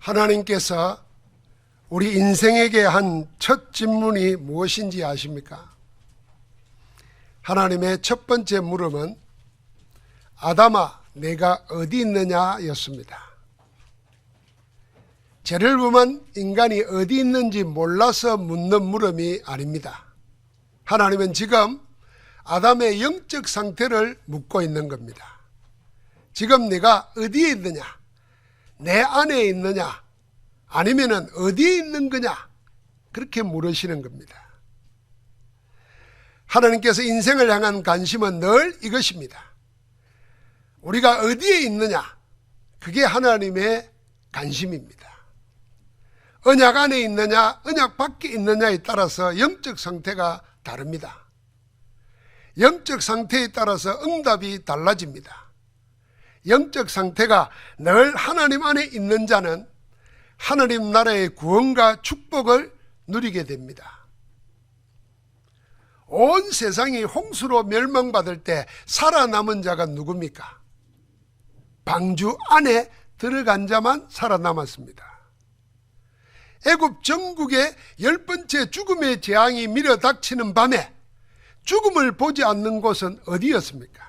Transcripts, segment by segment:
하나님께서 우리 인생에게 한 첫 질문이 무엇인지 아십니까? 하나님의 첫 번째 물음은 아담아, 내가 어디 있느냐 였습니다. 죄를 범한 인간이 어디 있는지 몰라서 묻는 물음이 아닙니다. 하나님은 지금 아담의 영적 상태를 묻고 있는 겁니다. 지금 내가 어디에 있느냐? 내 안에 있느냐? 아니면 어디에 있는 거냐? 그렇게 물으시는 겁니다. 하나님께서 인생을 향한 관심은 늘 이것입니다. 우리가 어디에 있느냐? 그게 하나님의 관심입니다. 언약 안에 있느냐, 언약 밖에 있느냐에 따라서 영적 상태가 다릅니다. 영적 상태에 따라서 응답이 달라집니다. 영적 상태가 늘 하나님 안에 있는 자는 하나님 나라의 구원과 축복을 누리게 됩니다. 온 세상이 홍수로 멸망받을 때 살아남은 자가 누굽니까? 방주 안에 들어간 자만 살아남았습니다. 애굽 전국에 10번째 죽음의 재앙이 밀어닥치는 밤에 죽음을 보지 않는 곳은 어디였습니까?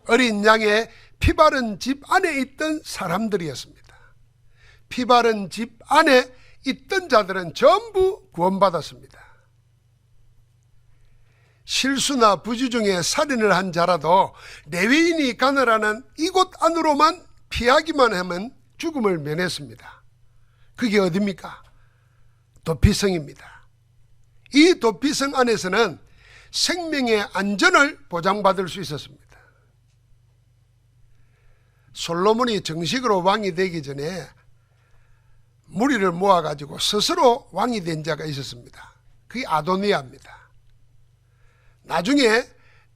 어린 양의 피 바른 집 안에 있던 사람들이었습니다. 피 바른 집 안에 있던 자들은 전부 구원받았습니다. 실수나 부주 중에 살인을 한 자라도 레위인이 가느라는 이곳 안으로만 피하기만 하면 죽음을 면했습니다. 그게 어디입니까? 도피성입니다. 이 도피성 안에서는 생명의 안전을 보장받을 수 있었습니다. 솔로몬이 정식으로 왕이 되기 전에 무리를 모아가지고 스스로 왕이 된 자가 있었습니다. 그게 아도니아입니다. 나중에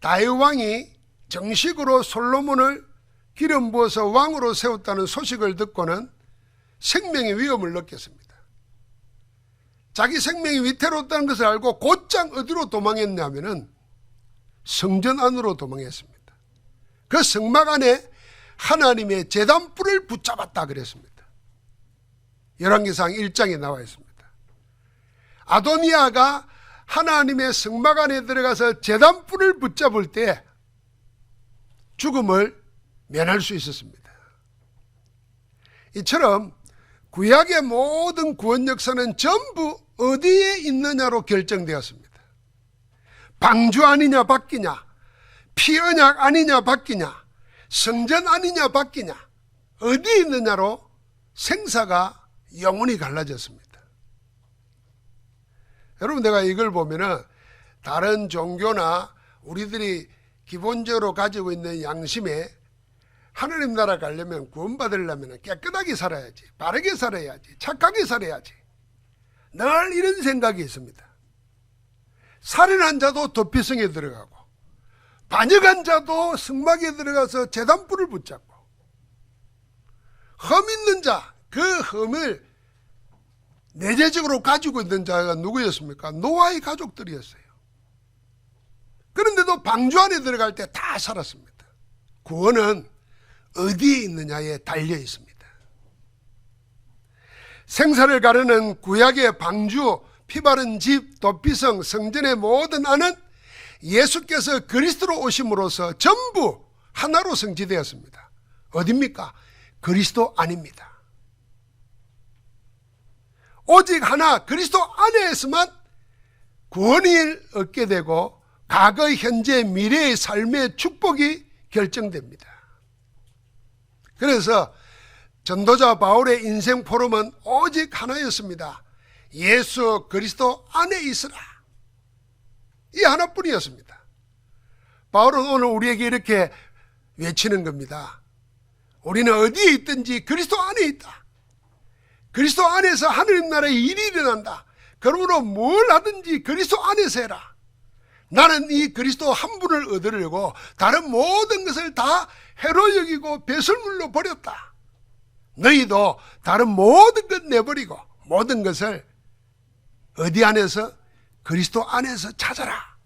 다윗 왕이 정식으로 솔로몬을 기름 부어서 왕으로 세웠다는 소식을 듣고는 생명의 위험을 느꼈습니다. 자기 생명이 위태롭다는 것을 알고 곧장 어디로 도망했냐면은 성전 안으로 도망했습니다. 그 성막 안에 하나님의 제단불을 붙잡았다 그랬습니다. 열왕기상 1장에 나와 있습니다. 아도니아가 하나님의 성막 안에 들어가서 제단불을 붙잡을 때 죽음을 면할 수 있었습니다. 이처럼 구약의 모든 구원 역사는 전부 어디에 있느냐로 결정되었습니다. 방주 아니냐 바뀌냐, 피언약 아니냐 바뀌냐, 성전 아니냐 바뀌냐, 어디에 있느냐로 생사가 영원히 갈라졌습니다. 여러분, 내가 이걸 보면은 다른 종교나 우리들이 기본적으로 가지고 있는 양심에 하나님 나라 가려면 구원받으려면 깨끗하게 살아야지, 바르게 살아야지, 착하게 살아야지, 늘 이런 생각이 있습니다. 살인한 자도 도피성에 들어가고 반역한 자도 성막에 들어가서 제단불을 붙잡고, 흠 있는 자, 그 흠을 내재적으로 가지고 있는 자가 누구였습니까? 노아의 가족들이었어요. 그런데도 방주 안에 들어갈 때 다 살았습니다. 구원은 어디에 있느냐에 달려 있습니다. 생사를 가르는 구약의 방주, 피바른 집, 도피성, 성전의 모든 안은 예수께서 그리스도로 오심으로써 전부 하나로 성취되었습니다. 어디입니까? 그리스도 안입니다. 오직 하나, 그리스도 안에서만 구원을 얻게 되고 과거, 현재, 미래의 삶의 축복이 결정됩니다. 그래서 전도자 바울의 인생 포럼은 오직 하나였습니다. 예수 그리스도 안에 있으라. 이 하나뿐이었습니다. 바울은 오늘 우리에게 이렇게 외치는 겁니다. 우리는 어디에 있든지 그리스도 안에 있다. 그리스도 안에서 하느님 나라의 일이 일어난다. 그러므로 뭘 하든지 그리스도 안에서 해라. 나는 이 그리스도 한 분을 얻으려고 다른 모든 것을 다 해로 여기고 배설물로 버렸다. 너희도 다른 모든 것 내버리고 모든 것을 어디 안에서? 그리스도 안에서 찾아라.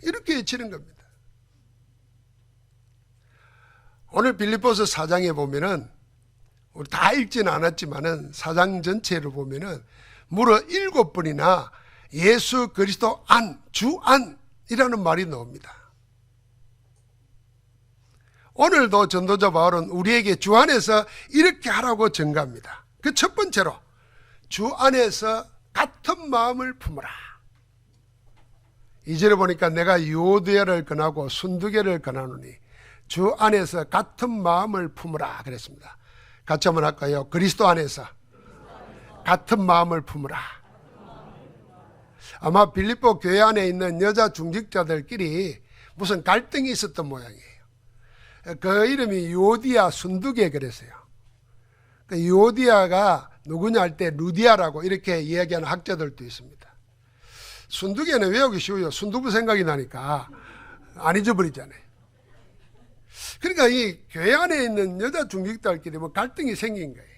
이렇게 외치는 겁니다. 오늘 빌립보서 4장에 보면은 우리 다 읽지는 않았지만은 사장 전체를 보면은 무려 7번이나 예수 그리스도 안, 주 안이라는 말이 나옵니다. 오늘도 전도자 바울은 우리에게 주 안에서 이렇게 하라고 전가합니다. 그 첫 번째로 주 안에서 같은 마음을 품으라. 2절에 보니까 내가 유오디아를 권하고 순두개를 권하노니 주 안에서 같은 마음을 품으라 그랬습니다. 같이 한번 할까요? 그리스도 안에서 같은 마음을 품으라. 아마 빌립보 교회 안에 있는 여자 중직자들끼리 무슨 갈등이 있었던 모양이에요. 그 이름이 유오디아 순두개 그랬어요. 그 유오디아가 누구냐 할 때 루디아라고 이렇게 이야기하는 학자들도 있습니다. 순두개는 외우기 쉬워요. 순두부 생각이 나니까 안 잊어버리잖아요. 그러니까 이 교회 안에 있는 여자 중직자들끼리 뭐 갈등이 생긴 거예요.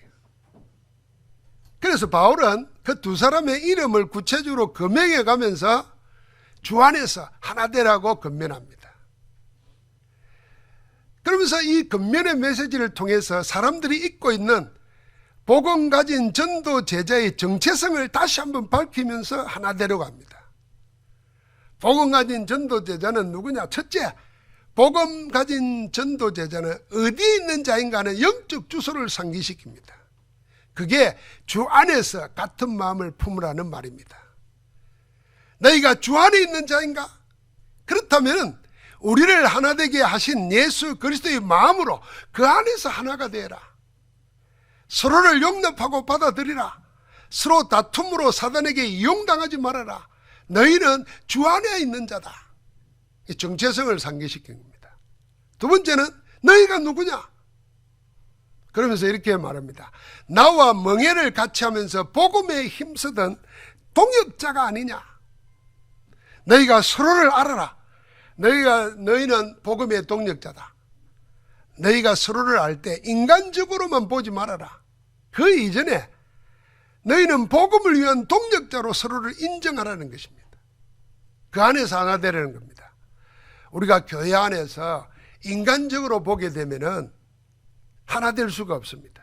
그래서 바울은 그 두 사람의 이름을 구체적으로 거명해 가면서 주 안에서 하나 되라고 건면합니다. 그러면서 이 건면의 메시지를 통해서 사람들이 잊고 있는 복음 가진 전도 제자의 정체성을 다시 한번 밝히면서 하나 되려고 합니다. 복음 가진 전도 제자는 누구냐? 첫째, 복음 가진 전도 제자는 어디에 있는 자인가 하는 영적 주소를 상기시킵니다. 그게 주 안에서 같은 마음을 품으라는 말입니다. 너희가 주 안에 있는 자인가? 그렇다면 우리를 하나 되게 하신 예수 그리스도의 마음으로 그 안에서 하나가 되어라. 서로를 용납하고 받아들이라. 서로 다툼으로 사단에게 이용당하지 말아라. 너희는 주 안에 있는 자다. 이 정체성을 상기시킨 겁니다. 두 번째는 너희가 누구냐? 그러면서 이렇게 말합니다. 나와 멍해를 같이 하면서 복음에 힘쓰던 동역자가 아니냐? 너희가 서로를 알아라. 너희는 복음의 동력자다. 너희가 서로를 알 때 인간적으로만 보지 말아라. 그 이전에 너희는 복음을 위한 동력자로 서로를 인정하라는 것입니다. 그 안에서 하나 되라는 겁니다. 우리가 교회 안에서 인간적으로 보게 되면은 하나 될 수가 없습니다.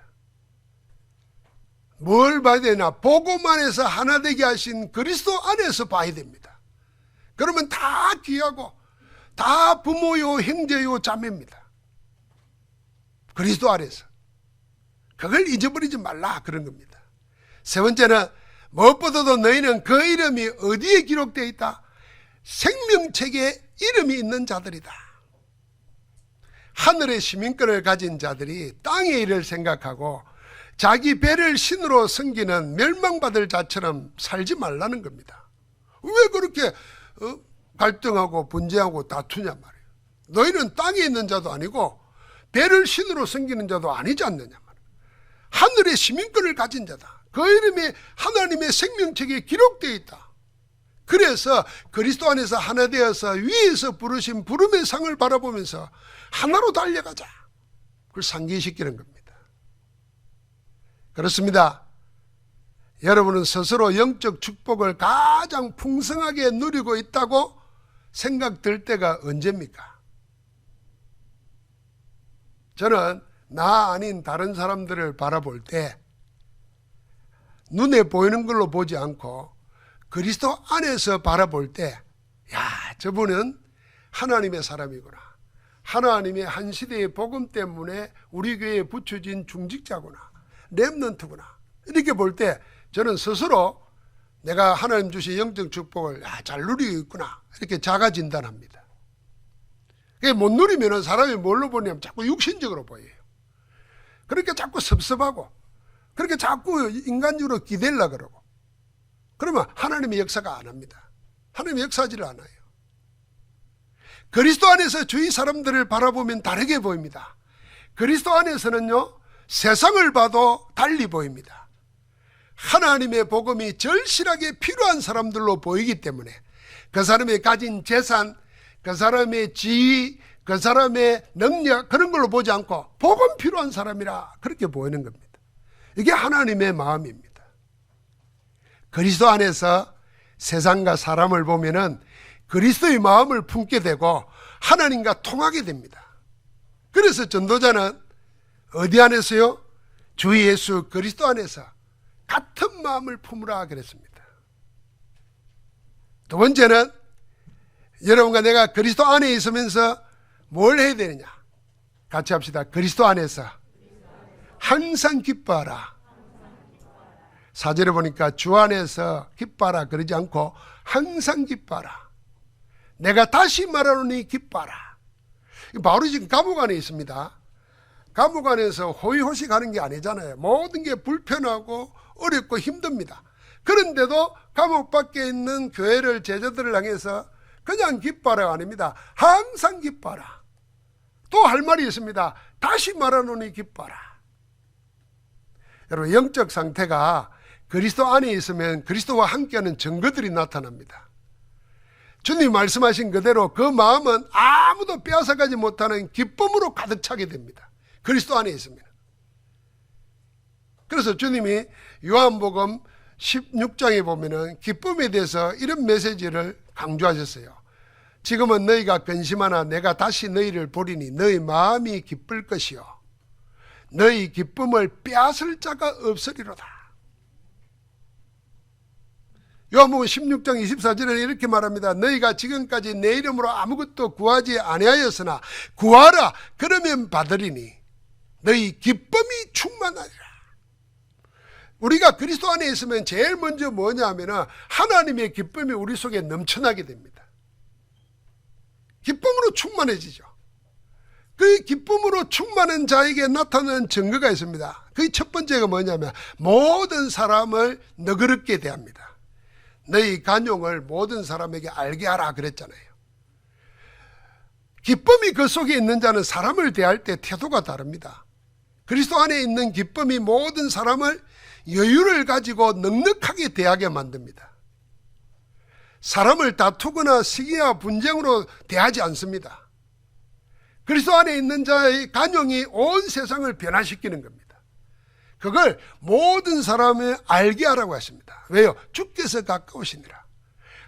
뭘 봐야 되나? 복음 안에서 하나 되게 하신 그리스도 안에서 봐야 됩니다. 그러면 다 귀하고 다 부모요 형제요 자매입니다. 그리스도 안에서. 그걸 잊어버리지 말라 그런 겁니다. 세 번째는 무엇보다도 너희는 그 이름이 어디에 기록되어 있다? 생명책에 이름이 있는 자들이다. 하늘의 시민권을 가진 자들이 땅의 일을 생각하고 자기 배를 신으로 섬기는 멸망받을 자처럼 살지 말라는 겁니다. 왜 그렇게 갈등하고 분쟁하고 다투냐 말이에요. 너희는 땅에 있는 자도 아니고 배를 신으로 섬기는 자도 아니지 않느냐 말이에요. 하늘의 시민권을 가진 자다. 그 이름이 하나님의 생명책에 기록되어 있다. 그래서 그리스도 안에서 하나 되어서 위에서 부르신 부름의 상을 바라보면서 하나로 달려가자. 그걸 상기시키는 겁니다. 그렇습니다. 여러분은 스스로 영적 축복을 가장 풍성하게 누리고 있다고 생각될 때가 언제입니까? 저는 나 아닌 다른 사람들을 바라볼 때 눈에 보이는 걸로 보지 않고 그리스도 안에서 바라볼 때, 야, 저분은 하나님의 사람이구나. 하나님의 한 시대의 복음 때문에 우리 교회에 붙여진 중직자구나. 렘넌트구나. 이렇게 볼 때 저는 스스로 내가 하나님 주신 영적 축복을 잘 누리고 있구나. 이렇게 자가 진단합니다. 그게 못 누리면 사람이 뭘로 보냐면 자꾸 육신적으로 보여요. 그렇게 자꾸 섭섭하고 그렇게 자꾸 인간적으로 기대려고 그러고 그러면 하나님의 역사가 안 합니다. 하나님의 역사하지를 않아요. 그리스도 안에서 주위 사람들을 바라보면 다르게 보입니다. 그리스도 안에서는요, 세상을 봐도 달리 보입니다. 하나님의 복음이 절실하게 필요한 사람들로 보이기 때문에 그 사람이 가진 재산, 그 사람의 지위, 그 사람의 능력 그런 걸로 보지 않고 복음 필요한 사람이라 그렇게 보이는 겁니다. 이게 하나님의 마음입니다. 그리스도 안에서 세상과 사람을 보면은 그리스도의 마음을 품게 되고 하나님과 통하게 됩니다. 그래서 전도자는 어디 안에서요? 주 예수 그리스도 안에서 같은 마음을 품으라 그랬습니다. 두 번째는 여러분과 내가 그리스도 안에 있으면서 뭘 해야 되느냐? 같이 합시다. 그리스도 안에서 항상 기뻐하라. 4절에 보니까 주 안에서 기뻐하라 그러지 않고 항상 기뻐하라. 내가 다시 말하노니 기뻐하라. 바울이 지금 감옥 안에 있습니다. 감옥 안에서 호의호식하는 게 아니잖아요. 모든 게 불편하고 어렵고 힘듭니다. 그런데도 감옥 밖에 있는 교회를, 제자들을 향해서 그냥 기뻐하라가 아닙니다. 항상 기뻐하라. 또 할 말이 있습니다. 다시 말하노니 기뻐하라. 여러분, 영적 상태가 그리스도 안에 있으면 그리스도와 함께하는 증거들이 나타납니다. 주님 말씀하신 그대로 그 마음은 아무도 빼앗아가지 못하는 기쁨으로 가득 차게 됩니다. 그리스도 안에 있으면. 그래서 주님이 요한복음 16장에 보면은 기쁨에 대해서 이런 메시지를 강조하셨어요. 지금은 너희가 근심하나 내가 다시 너희를 보리니 너희 마음이 기쁠 것이요 너희 기쁨을 빼앗을 자가 없으리로다. 요한복음 16장 24절에 이렇게 말합니다. 너희가 지금까지 내 이름으로 아무것도 구하지 아니하였으나 구하라 그러면 받으리니 너희 기쁨이 충만하리라. 우리가 그리스도 안에 있으면 제일 먼저 뭐냐 하면 하나님의 기쁨이 우리 속에 넘쳐나게 됩니다. 기쁨으로 충만해지죠. 그 기쁨으로 충만한 자에게 나타나는 증거가 있습니다. 그 첫 번째가 뭐냐면 모든 사람을 너그럽게 대합니다. 너희 간용을 모든 사람에게 알게 하라 그랬잖아요. 기쁨이 그 속에 있는 자는 사람을 대할 때 태도가 다릅니다. 그리스도 안에 있는 기쁨이 모든 사람을 여유를 가지고 넉넉하게 대하게 만듭니다. 사람을 다투거나 시기와 분쟁으로 대하지 않습니다. 그리스도 안에 있는 자의 간용이 온 세상을 변화시키는 겁니다. 그걸 모든 사람을 알게 하라고 하십니다. 왜요? 주께서 가까우시니라.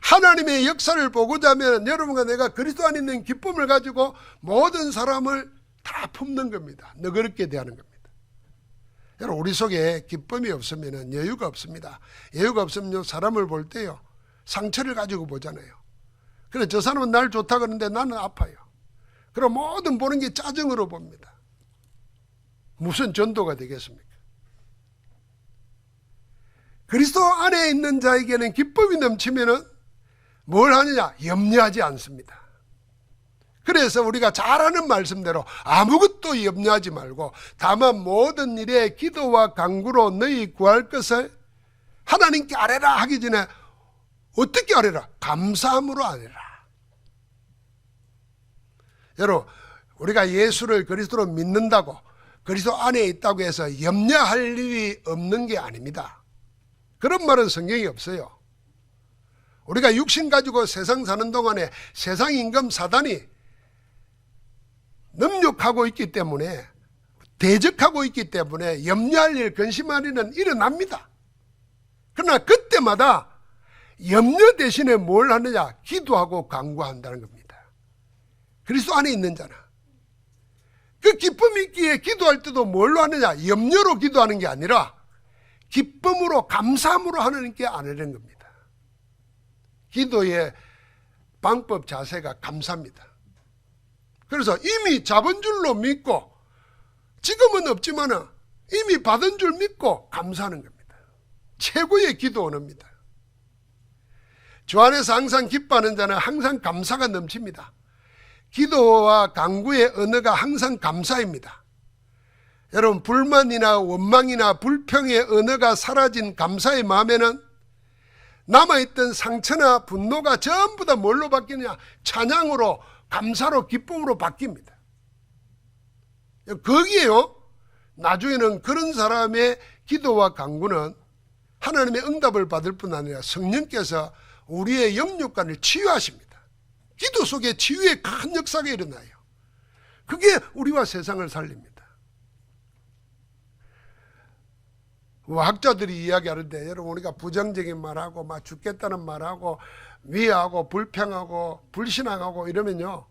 하나님의 역사를 보고자 하면 여러분과 내가 그리스도 안에 있는 기쁨을 가지고 모든 사람을 다 품는 겁니다. 너그럽게 대하는 겁니다. 여러분, 우리 속에 기쁨이 없으면 여유가 없습니다. 여유가 없으면 사람을 볼 때요 상처를 가지고 보잖아요. 그래, 저 사람은 날 좋다 그러는데 나는 아파요. 그럼 모든 보는 게 짜증으로 봅니다. 무슨 전도가 되겠습니까? 그리스도 안에 있는 자에게는 기쁨이 넘치면은 뭘 하느냐? 염려하지 않습니다. 그래서 우리가 잘 아는 말씀대로 아무것도 염려하지 말고 다만 모든 일에 기도와 간구로 너희 구할 것을 하나님께 아뢰라 하기 전에 어떻게 아뢰라? 감사함으로 아뢰라. 여러분, 우리가 예수를 그리스도로 믿는다고 그리스도 안에 있다고 해서 염려할 일이 없는 게 아닙니다. 그런 말은 성경에 없어요. 우리가 육신 가지고 세상 사는 동안에 세상 임금 사단이 능욕하고 있기 때문에, 대적하고 있기 때문에 염려할 일, 근심할 일은 일어납니다. 그러나 그때마다 염려 대신에 뭘 하느냐? 기도하고 간구한다는 겁니다. 그리스도 안에 있는 자는 그 기쁨이 있기에 기도할 때도 뭘로 하느냐? 염려로 기도하는 게 아니라 기쁨으로, 감사함으로 하나님께 아뢰는 겁니다. 기도의 방법, 자세가 감사입니다. 그래서 이미 잡은 줄로 믿고, 지금은 없지만 이미 받은 줄 믿고 감사하는 겁니다. 최고의 기도 언어입니다. 주 안에서 항상 기뻐하는 자는 항상 감사가 넘칩니다. 기도와 간구의 언어가 항상 감사입니다. 여러분, 불만이나 원망이나 불평의 언어가 사라진 감사의 마음에는 남아있던 상처나 분노가 전부 다 뭘로 바뀌느냐? 찬양으로, 감사로, 기쁨으로 바뀝니다. 거기에요, 나중에는 그런 사람의 기도와 간구는 하나님의 응답을 받을 뿐 아니라 성령께서 우리의 영육간을 치유하십니다. 기도 속에 치유의 큰 역사가 일어나요. 그게 우리와 세상을 살립니다. 학자들이 이야기하는데, 여러분, 우리가 부정적인 말하고 막 죽겠다는 말하고 위하고 불평하고 불신앙하고 이러면요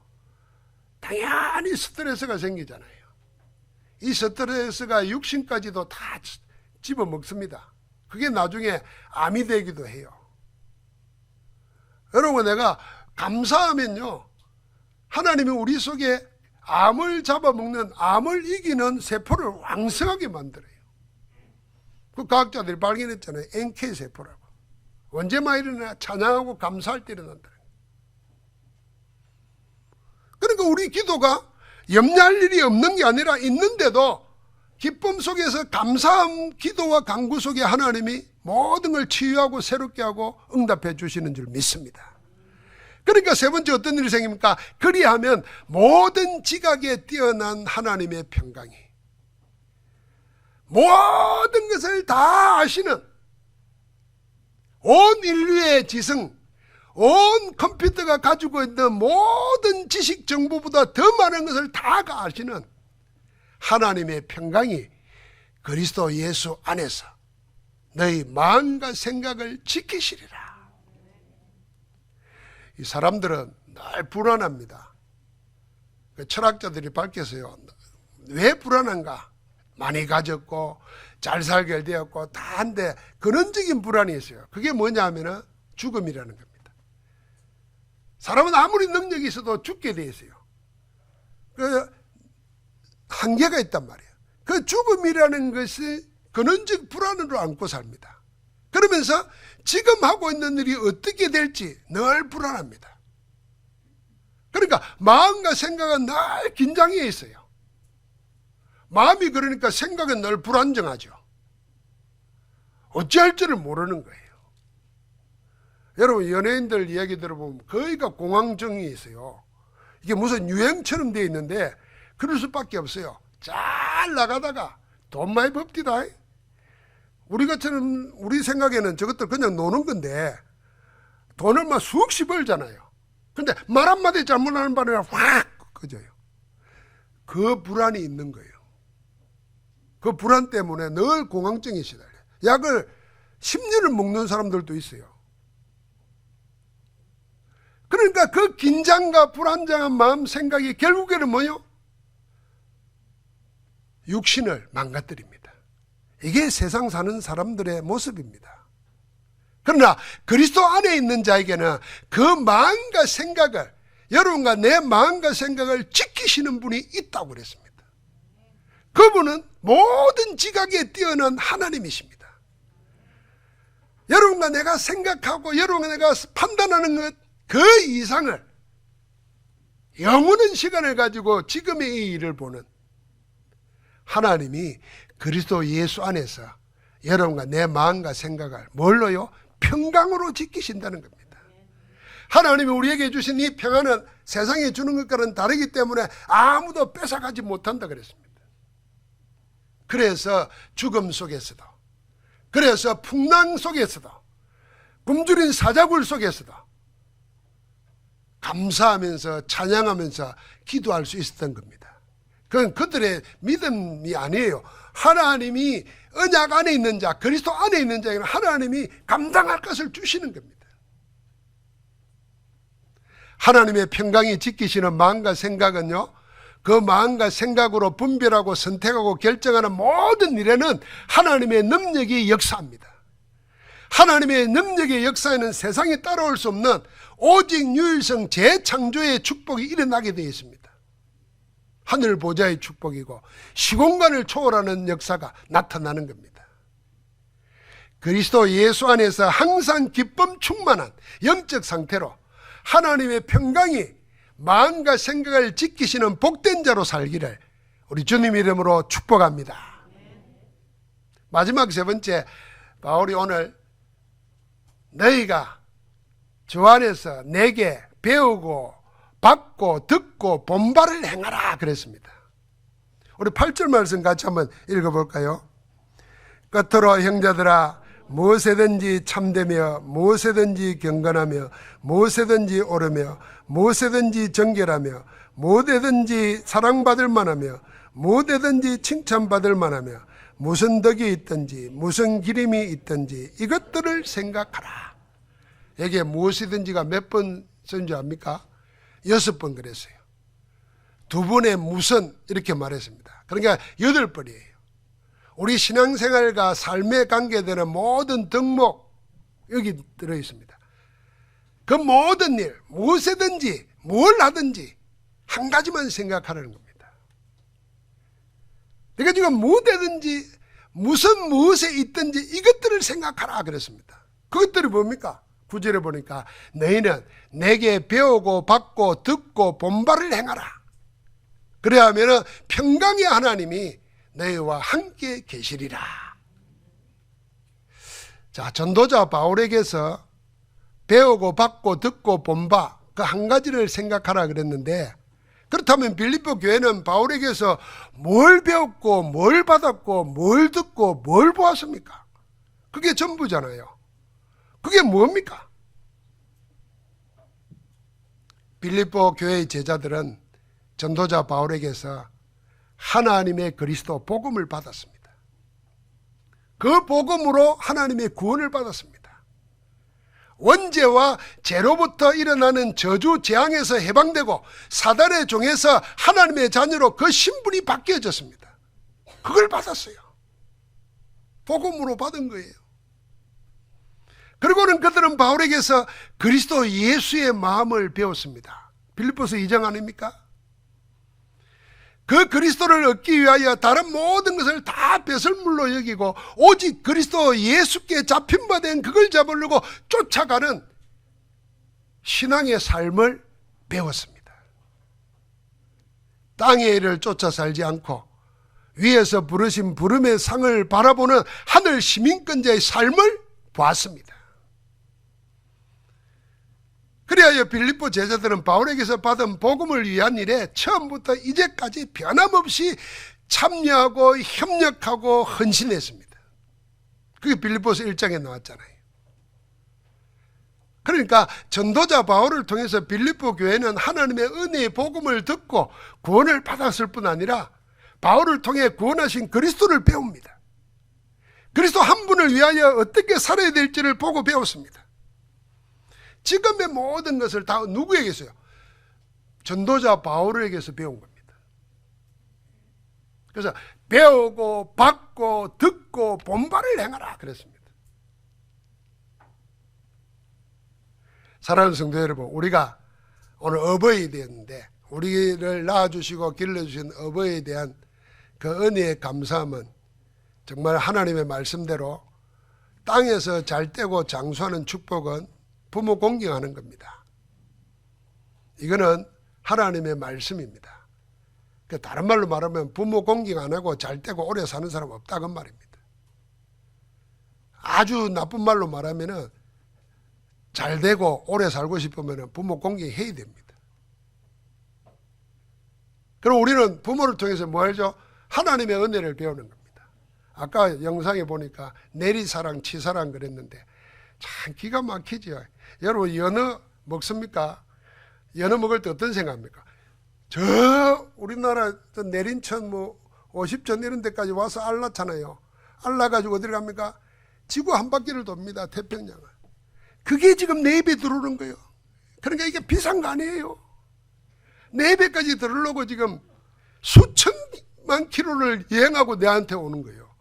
당연히 스트레스가 생기잖아요. 이 스트레스가 육신까지도 다 집어먹습니다. 그게 나중에 암이 되기도 해요. 여러분, 내가 감사하면요, 하나님이 우리 속에 암을 잡아먹는, 암을 이기는 세포를 왕성하게 만들어요. 그 과학자들이 발견했잖아요. NK세포라고. 언제만 일어나 찬양하고 감사할 때 일어난다. 그러니까 우리 기도가 염려할 일이 없는 게 아니라 있는데도 기쁨 속에서 감사함 기도와 간구 속에 하나님이 모든 걸 치유하고 새롭게 하고 응답해 주시는 줄 믿습니다. 그러니까 세 번째 어떤 일이 생깁니까? 그리하면 모든 지각에 뛰어난 하나님의 평강이, 모든 것을 다 아시는, 온 인류의 지성, 온 컴퓨터가 가지고 있는 모든 지식 정보보다 더 많은 것을 다 아시는 하나님의 평강이 그리스도 예수 안에서 너희 마음과 생각을 지키시리라. 이 사람들은 늘 불안합니다. 철학자들이 밝혀서요, 왜 불안한가? 많이 가졌고 잘 살게 되었고 다 한데 근원적인 불안이 있어요. 그게 뭐냐 하면은 죽음이라는 겁니다. 사람은 아무리 능력이 있어도 죽게 돼 있어요. 그 한계가 있단 말이에요. 그 죽음이라는 것이 근원적 불안으로 안고 삽니다. 그러면서 지금 하고 있는 일이 어떻게 될지 늘 불안합니다. 그러니까 마음과 생각은 늘 긴장해 있어요. 마음이 그러니까 생각은 늘 불안정하죠. 어찌할 줄을 모르는 거예요. 여러분, 연예인들 이야기 들어보면 거의가 공황증이 있어요. 이게 무슨 유행처럼 되어 있는데 그럴 수밖에 없어요. 잘 나가다가 돈 많이 법디다. 우리 생각에는 저것들 그냥 노는 건데 돈을 막 수억씩 벌잖아요. 근데 말 한마디 잘못하는 바람에 확 꺼져요. 그 불안이 있는 거예요. 그 불안 때문에 늘 공황증이 시달려요. 약을 10년을 먹는 사람들도 있어요. 그러니까 그 긴장과 불안정한 마음 생각이 결국에는 뭐요? 육신을 망가뜨립니다. 이게 세상 사는 사람들의 모습입니다. 그러나 그리스도 안에 있는 자에게는 그 마음과 생각을, 여러분과 내 마음과 생각을 지키시는 분이 있다고 그랬습니다. 그분은 모든 지각에 뛰어난 하나님이십니다. 여러분과 내가 생각하고 여러분과 내가 판단하는 것 그 이상을 영원한 시간을 가지고 지금의 이 일을 보는 하나님이 그리스도 예수 안에서 여러분과 내 마음과 생각을 뭘로요? 평강으로 지키신다는 겁니다. 하나님이 우리에게 주신 이 평안은 세상에 주는 것과는 다르기 때문에 아무도 뺏어가지 못한다 그랬습니다. 그래서 죽음 속에서도, 그래서 풍랑 속에서도, 굶주린 사자굴 속에서도 감사하면서 찬양하면서 기도할 수 있었던 겁니다. 그건 그들의 믿음이 아니에요. 하나님이 언약 안에 있는 자, 그리스도 안에 있는 자에게는 하나님이 감당할 것을 주시는 겁니다. 하나님의 평강이 지키시는 마음과 생각은요, 그 마음과 생각으로 분별하고 선택하고 결정하는 모든 일에는 하나님의 능력이 역사합니다. 하나님의 능력의 역사에는 세상에 따라올 수 없는 오직 유일성 재창조의 축복이 일어나게 되어 있습니다. 하늘 보좌의 축복이고 시공간을 초월하는 역사가 나타나는 겁니다. 그리스도 예수 안에서 항상 기쁨 충만한 영적 상태로 하나님의 평강이 마음과 생각을 지키시는 복된 자로 살기를 우리 주님 이름으로 축복합니다. 마지막 세 번째, 바울이 오늘 너희가 주 안에서 내게 배우고 받고 듣고 본바를 행하라 그랬습니다. 우리 8절 말씀 같이 한번 읽어볼까요? 끝으로 형제들아, 무엇에든지 참되며 무엇에든지 경건하며 무엇에든지 옳으며 무엇에든지 정결하며 무엇에든지 사랑받을 만하며 무엇에든지 칭찬받을 만하며 무슨 덕이 있든지 무슨 기림이 있든지 이것들을 생각하라. 여기에 무엇이든지가 몇 번 쓴 줄 압니까? 6번 그랬어요. 두 번의 무슨 이렇게 말했습니다. 그러니까 8번이에요. 우리 신앙생활과 삶에 관계되는 모든 덕목 여기 들어있습니다. 그 모든 일, 무엇이든지 뭘 하든지 한 가지만 생각하라는 겁니다. 그러니까 지금 무엇이든지 무엇에 있든지 이것들을 생각하라 그랬습니다. 그것들이 뭡니까? 9절에 보니까 너희는 내게 배우고 받고 듣고 본바를 행하라. 그래야 하면 평강의 하나님이 너희와 함께 계시리라. 자, 전도자 바울에게서 배우고 받고 듣고 본바 그 한 가지를 생각하라 그랬는데, 그렇다면 빌립보 교회는 바울에게서 뭘 배웠고 뭘 받았고 뭘 듣고 뭘 보았습니까? 그게 전부잖아요. 그게 뭡니까? 빌립보 교회의 제자들은 전도자 바울에게서 하나님의 그리스도 복음을 받았습니다. 그 복음으로 하나님의 구원을 받았습니다. 원죄와 죄로부터 일어나는 저주 재앙에서 해방되고 사단의 종에서 하나님의 자녀로 그 신분이 바뀌어졌습니다. 그걸 받았어요. 복음으로 받은 거예요. 그리고는 그들은 바울에게서 그리스도 예수의 마음을 배웠습니다. 빌립보서 2장 아닙니까? 그 그리스도를 얻기 위하여 다른 모든 것을 다 배설물로 여기고 오직 그리스도 예수께 잡힌 바 된 그걸 잡으려고 쫓아가는 신앙의 삶을 배웠습니다. 땅의 일을 쫓아 살지 않고 위에서 부르신 부름의 상을 바라보는 하늘 시민권자의 삶을 보았습니다. 그리하여 빌립보 제자들은 바울에게서 받은 복음을 위한 일에 처음부터 이제까지 변함없이 참여하고 협력하고 헌신했습니다. 그게 빌립보서 1장에 나왔잖아요. 그러니까 전도자 바울을 통해서 빌립보 교회는 하나님의 은혜의 복음을 듣고 구원을 받았을 뿐 아니라 바울을 통해 구원하신 그리스도를 배웁니다. 그리스도 한 분을 위하여 어떻게 살아야 될지를 보고 배웠습니다. 지금의 모든 것을 다 누구에게서요? 전도자 바울에게서 배운 겁니다. 그래서 배우고 받고 듣고 본바를 행하라 그랬습니다. 사랑하는 성도 여러분, 우리가 오늘 어버이 되었는데 우리를 낳아주시고 길러주신 어버이에 대한 그 은혜의 감사함은 정말 하나님의 말씀대로 땅에서 잘 떼고 장수하는 축복은 부모 공경하는 겁니다. 이거는 하나님의 말씀입니다. 다른 말로 말하면 부모 공경 안 하고 잘 되고 오래 사는 사람 없다는 말입니다. 아주 나쁜 말로 말하면 잘 되고 오래 살고 싶으면 부모 공경해야 됩니다. 그럼 우리는 부모를 통해서 뭐 하죠? 하나님의 은혜를 배우는 겁니다. 아까 영상에 보니까 내리사랑 치사랑 그랬는데 참 기가 막히죠. 여러분 연어 먹습니까? 연어 먹을 때 어떤 생각합니까? 저 우리나라 내린천 뭐 50천 이런 데까지 와서 알랐잖아요. 알라가지고 어디 갑니까? 지구 한 바퀴를 돕니다. 태평양을. 그게 지금 내 입에 들어오는 거예요. 그러니까 이게 비싼 거 아니에요. 내 입에까지 들으려고 지금 수천만 킬로를 여행하고 내한테 오는 거예요.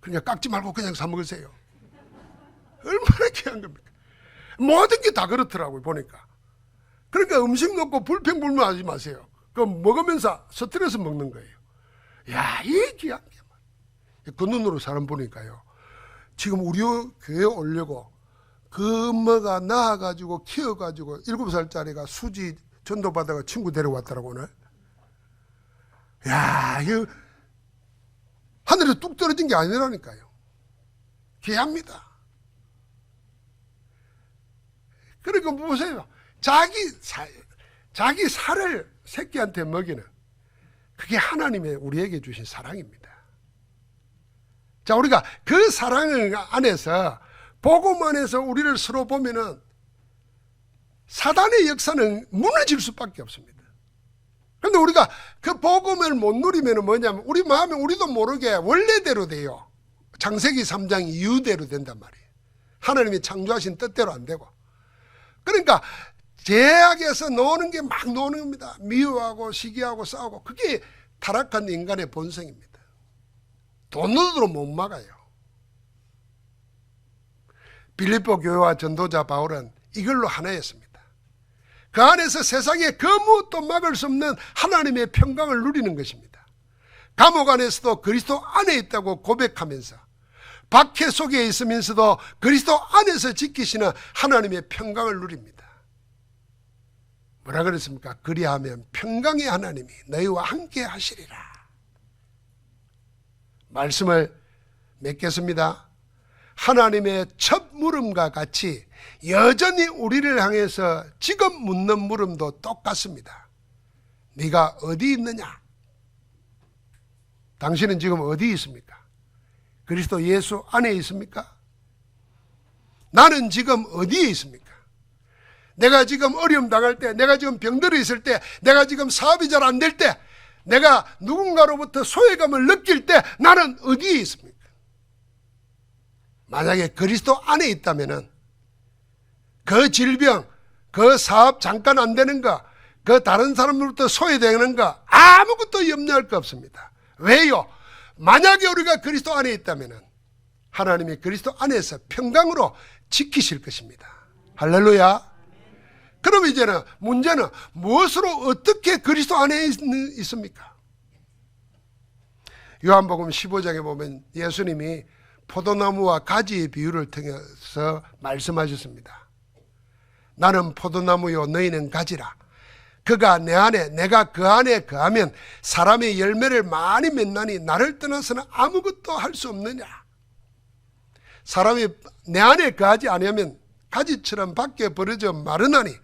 그러니까 깎지 말고 그냥 사 먹으세요. 얼마나 귀한 겁니까? 모든 게 다 그렇더라고요, 보니까. 그러니까 음식 넣고 불평불만하지 마세요. 그럼 먹으면서 스트레스 먹는 거예요. 야, 이 귀한 게. 그 눈으로 사람 보니까요. 지금 우리 교회에 오려고 그 엄마가 낳아가지고 키워가지고 7살짜리가 수지 전도받아가 친구 데려왔더라고, 오늘. 야, 이거 하늘에 뚝 떨어진 게 아니라니까요. 귀합니다. 그러니까 보세요. 자기 살을 새끼한테 먹이는 그게 하나님의 우리에게 주신 사랑입니다. 자, 우리가 그 사랑 안에서 복음 안에서 우리를 서로 보면은 사단의 역사는 무너질 수밖에 없습니다. 그런데 우리가 그 복음을 못 누리면 뭐냐면 우리 마음에 우리도 모르게 원래대로 돼요. 창세기 3장 이유대로 된단 말이에요. 하나님이 창조하신 뜻대로 안 되고. 그러니까 죄악에서 노는 게 막 노는 겁니다. 미워하고 시기하고 싸우고. 그게 타락한 인간의 본성입니다. 돈으로 못 막아요. 빌립보 교회와 전도자 바울은 이걸로 하나였습니다. 그 안에서 세상에 그 무엇도 막을 수 없는 하나님의 평강을 누리는 것입니다. 감옥 안에서도 그리스도 안에 있다고 고백하면서 박해 속에 있으면서도 그리스도 안에서 지키시는 하나님의 평강을 누립니다. 뭐라 그랬습니까? 그리하면 평강의 하나님이 너희와 함께 하시리라. 말씀을 맺겠습니다. 하나님의 첫 물음과 같이 여전히 우리를 향해서 지금 묻는 물음도 똑같습니다. 네가 어디 있느냐? 당신은 지금 어디 있습니까? 그리스도 예수 안에 있습니까? 나는 지금 어디에 있습니까? 내가 지금 어려움 당할 때, 내가 지금 병들어 있을 때, 내가 지금 사업이 잘 안 될 때, 내가 누군가로부터 소외감을 느낄 때 나는 어디에 있습니까? 만약에 그리스도 안에 있다면은 그 질병, 그 사업 잠깐 안 되는 거, 그 다른 사람으로부터 소외되는 거 아무것도 염려할 거 없습니다. 왜요? 만약에 우리가 그리스도 안에 있다면은 하나님이 그리스도 안에서 평강으로 지키실 것입니다. 할렐루야. 그럼 이제는 문제는 무엇으로 어떻게 그리스도 안에 있습니까? 요한복음 15장에 보면 예수님이 포도나무와 가지의 비유를 통해서 말씀하셨습니다. 나는 포도나무요 너희는 가지라. 그가 내 안에 내가 그 안에 거하면 사람의 열매를 많이 맺나니 나를 떠나서는 아무것도 할 수 없느냐. 사람이 내 안에 거하지 아니하면 가지처럼 밖에 버려져 마르나니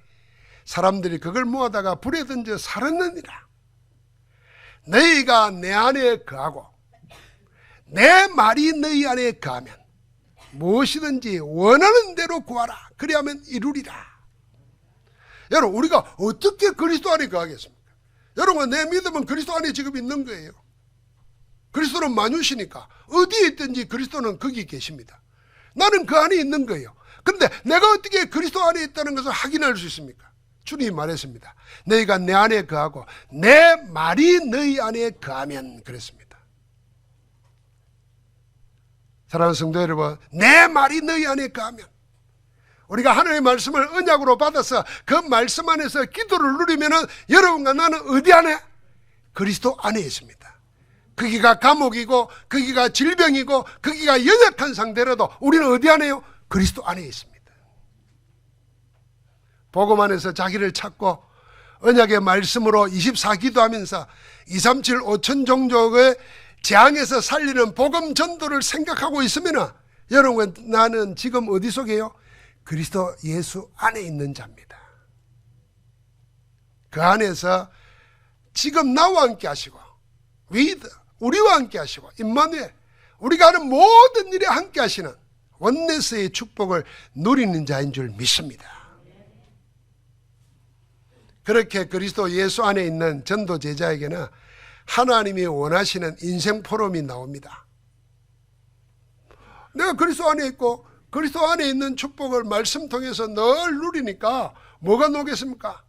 사람들이 그걸 모아다가 불에 던져 살았느니라. 너희가 내 안에 거하고 내 말이 너희 안에 거하면 무엇이든지 원하는 대로 구하라. 그리하면 이루리라. 여러분, 우리가 어떻게 그리스도 안에 거하겠습니까? 여러분, 내 믿음은 그리스도 안에 지금 있는 거예요. 그리스도는 만유시니까 어디에 있든지 그리스도는 거기 계십니다. 나는 그 안에 있는 거예요. 그런데 내가 어떻게 그리스도 안에 있다는 것을 확인할 수 있습니까? 주님이 말했습니다. 너희가 내 안에 거하고 내 말이 너희 안에 거하면 그랬습니다. 사랑하는 성도 여러분, 내 말이 너희 안에 거하면 우리가 하나님의 말씀을 언약으로 받아서 그 말씀 안에서 기도를 누리면은 여러분과 나는 어디 안에? 그리스도 안에 있습니다. 거기가 감옥이고 거기가 질병이고 거기가 연약한 상태라도 우리는 어디 안에요? 그리스도 안에 있습니다. 복음 안에서 자기를 찾고 언약의 말씀으로 24기도하면서 237 5천 종족의 재앙에서 살리는 복음 전도를 생각하고 있으면 여러분, 나는 지금 어디 속에요? 그리스도 예수 안에 있는 자입니다. 그 안에서 지금 나와 함께 하시고 with 우리와 함께 하시고 임마누엘 우리가 하는 모든 일에 함께 하시는 원네스의 축복을 누리는 자인 줄 믿습니다. 그렇게 그리스도 예수 안에 있는 전도 제자에게는 하나님이 원하시는 인생 포럼이 나옵니다. 내가 그리스도 안에 있고 그리스도 안에 있는 축복을 말씀 통해서 늘 누리니까 뭐가 나오겠습니까?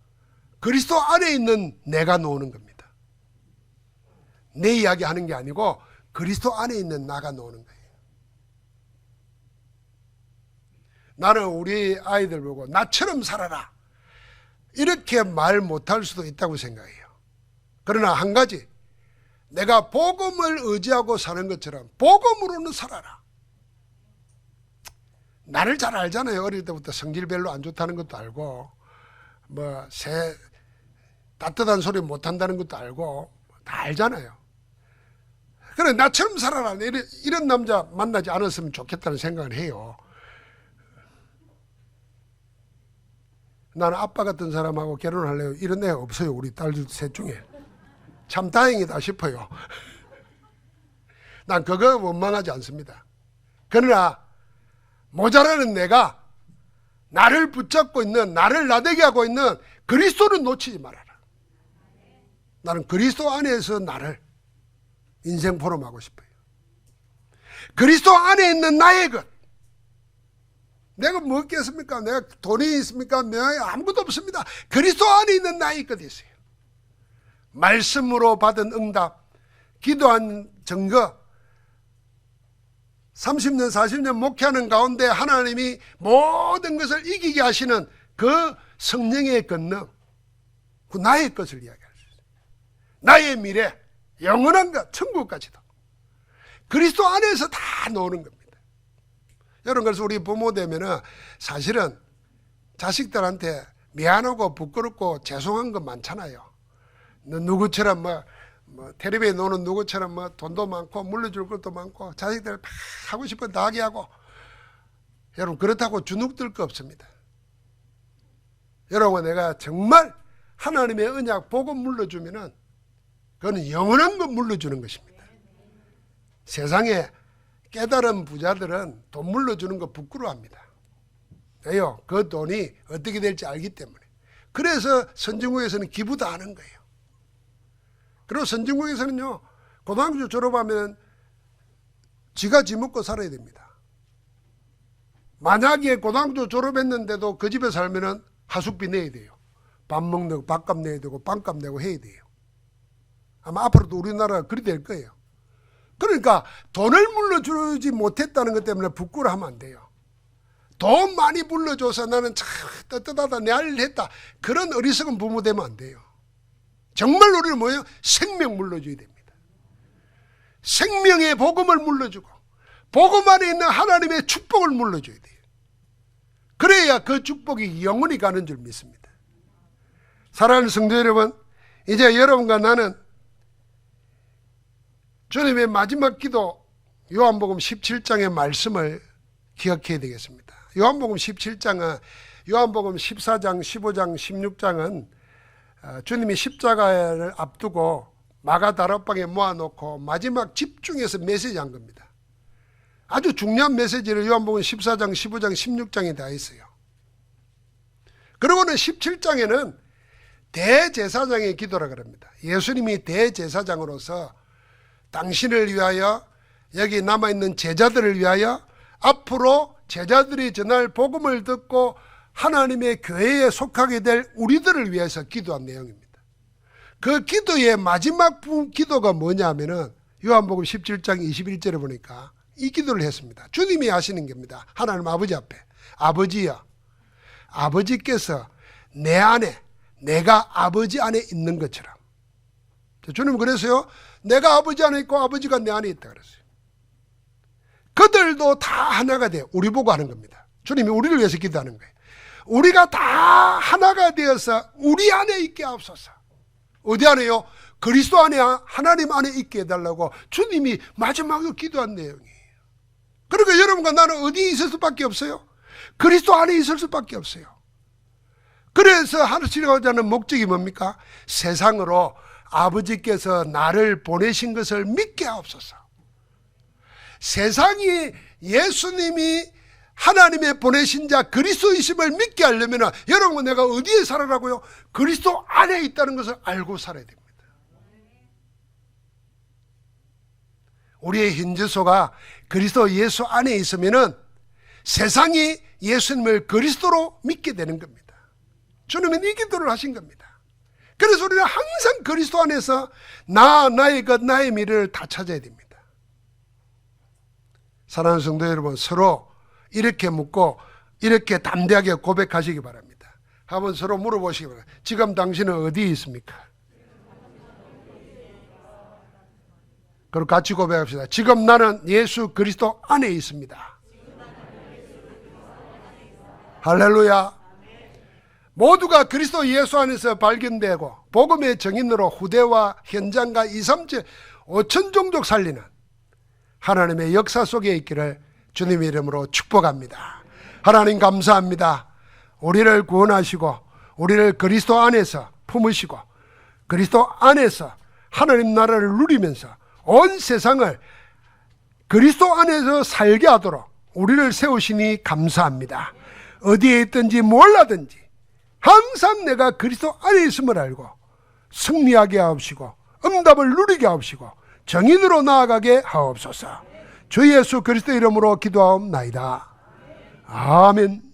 그리스도 안에 있는 내가 나오는 겁니다. 내 이야기 하는 게 아니고 그리스도 안에 있는 나가 나오는 거예요. 나는 우리 아이들 보고 나처럼 살아라 이렇게 말 못할 수도 있다고 생각해요. 그러나 한 가지, 내가 복음을 의지하고 사는 것처럼 복음으로는 살아라. 나를 잘 알잖아요. 어릴 때부터 성질 별로 안 좋다는 것도 알고 따뜻한 소리 못한다는 것도 알고 다 알잖아요. 그래, 나처럼 살아라. 이런 남자 만나지 않았으면 좋겠다는 생각을 해요. 나는 아빠 같은 사람하고 결혼할래요. 이런 애가 없어요. 우리 딸들 셋 중에. 참 다행이다 싶어요. 난 그거 원망하지 않습니다. 그러나 모자라는 내가 나를 붙잡고 있는, 나를 나대게 하고 있는 그리스도를 놓치지 말아라. 나는 그리스도 안에서 나를 인생 포럼하고 싶어요. 그리스도 안에 있는 나의 것, 내가 뭐 있겠습니까? 내가 돈이 있습니까? 명예 아무것도 없습니다. 그리스도 안에 있는 나의 것 있어요. 말씀으로 받은 응답, 기도한 증거, 30년 40년 목회하는 가운데 하나님이 모든 것을 이기게 하시는 그 성령의 권능, 그 나의 것을 이야기할 수 있어요. 나의 미래, 영원한 것, 천국까지도 그리스도 안에서 다 노는 겁니다. 여러분, 그래서 우리 부모 되면은 사실은 자식들한테 미안하고 부끄럽고 죄송한 거 많잖아요. 누구처럼 텔레비에 노는 누구처럼 돈도 많고 물려줄 것도 많고 자식들 막 하고 싶은 다 하게 하고. 여러분, 그렇다고 주눅들 거 없습니다. 여러분, 내가 정말 하나님의 언약 복음 물려주면은 그거는 영원한 것 물려주는 것입니다. 세상에 깨달은 부자들은 돈 물려주는 거 부끄러워합니다. 왜요? 그 돈이 어떻게 될지 알기 때문에. 그래서 선진국에서는 기부도 하는 거예요. 그리고 선진국에서는요, 고등학교 졸업하면 지가 지 먹고 살아야 됩니다. 만약에 고등학교 졸업했는데도 그 집에 살면은 하숙비 내야 돼요. 밥 먹는 거 밥값 내야 되고 빵값 내고 해야 돼요. 아마 앞으로도 우리나라가 그리 될 거예요. 그러니까 돈을 물려주지 못했다는 것 때문에 부끄러워하면 안 돼요. 돈 많이 물려줘서 나는 참 떳떳하다, 내 할 일 했다, 그런 어리석은 부모 되면 안 돼요. 정말 우리는 뭐예요? 생명 물려줘야 됩니다. 생명의 복음을 물려주고 복음 안에 있는 하나님의 축복을 물려줘야 돼요. 그래야 그 축복이 영원히 가는 줄 믿습니다. 사랑하는 성도 여러분, 이제 여러분과 나는 주님의 마지막 기도 요한복음 17장의 말씀을 기억해야 되겠습니다. 요한복음 17장은 요한복음 14장, 15장, 16장은 주님이 십자가를 앞두고 마가 다락방에 모아놓고 마지막 집중해서 메시지한 겁니다. 아주 중요한 메시지를 요한복음 14장, 15장, 16장에 다 있어요. 그리고는 17장에는 대제사장의 기도라 그럽니다. 예수님이 대제사장으로서 당신을 위하여, 여기 남아있는 제자들을 위하여, 앞으로 제자들이 전할 복음을 듣고 하나님의 교회에 속하게 될 우리들을 위해서 기도한 내용입니다. 그 기도의 마지막 기도가 뭐냐면은 요한복음 17장 21절에 보니까 이 기도를 했습니다. 주님이 하시는 겁니다. 하나님 아버지 앞에. 아버지여, 아버지께서 내 안에, 내가 아버지 안에 있는 것처럼. 주님은 그래서요, 내가 아버지 안에 있고 아버지가 내 안에 있다 그랬어요. 그들도 다 하나가 돼요. 우리 보고 하는 겁니다. 주님이 우리를 위해서 기도하는 거예요. 우리가 다 하나가 되어서 우리 안에 있게 하옵소서. 어디 안에요? 그리스도 안에, 하나님 안에 있게 해달라고 주님이 마지막으로 기도한 내용이에요. 그러니까 여러분과 나는 어디에 있을 수밖에 없어요? 그리스도 안에 있을 수밖에 없어요. 그래서 하시고자 하는 목적이 뭡니까? 세상으로 아버지께서 나를 보내신 것을 믿게 하옵소서. 세상이 예수님이 하나님의 보내신 자 그리스도이심을 믿게 하려면 여러분, 내가 어디에 살아라고요? 그리스도 안에 있다는 것을 알고 살아야 됩니다. 우리의 현주소가 그리스도 예수 안에 있으면 세상이 예수님을 그리스도로 믿게 되는 겁니다. 주님은 이 기도를 하신 겁니다. 그래서 우리는 항상 그리스도 안에서 나의 것, 나의 미래를 다 찾아야 됩니다. 사랑하는 성도 여러분, 서로 이렇게 묻고 이렇게 담대하게 고백하시기 바랍니다. 한번 서로 물어보시기 바랍니다. 지금 당신은 어디에 있습니까? 그리고 같이 고백합시다. 지금 나는 예수 그리스도 안에 있습니다. 할렐루야. 모두가 그리스도 예수 안에서 발견되고 복음의 정인으로 후대와 현장과 2, 3체 5천 종족 살리는 하나님의 역사 속에 있기를 주님의 이름으로 축복합니다. 하나님 감사합니다. 우리를 구원하시고 우리를 그리스도 안에서 품으시고 그리스도 안에서 하나님 나라를 누리면서 온 세상을 그리스도 안에서 살게 하도록 우리를 세우시니 감사합니다. 어디에 있든지 몰라든지 항상 내가 그리스도 안에 있음을 알고 승리하게 하옵시고 응답을 누리게 하옵시고 정인으로 나아가게 하옵소서. 주 예수 그리스도 이름으로 기도하옵나이다. 아멘.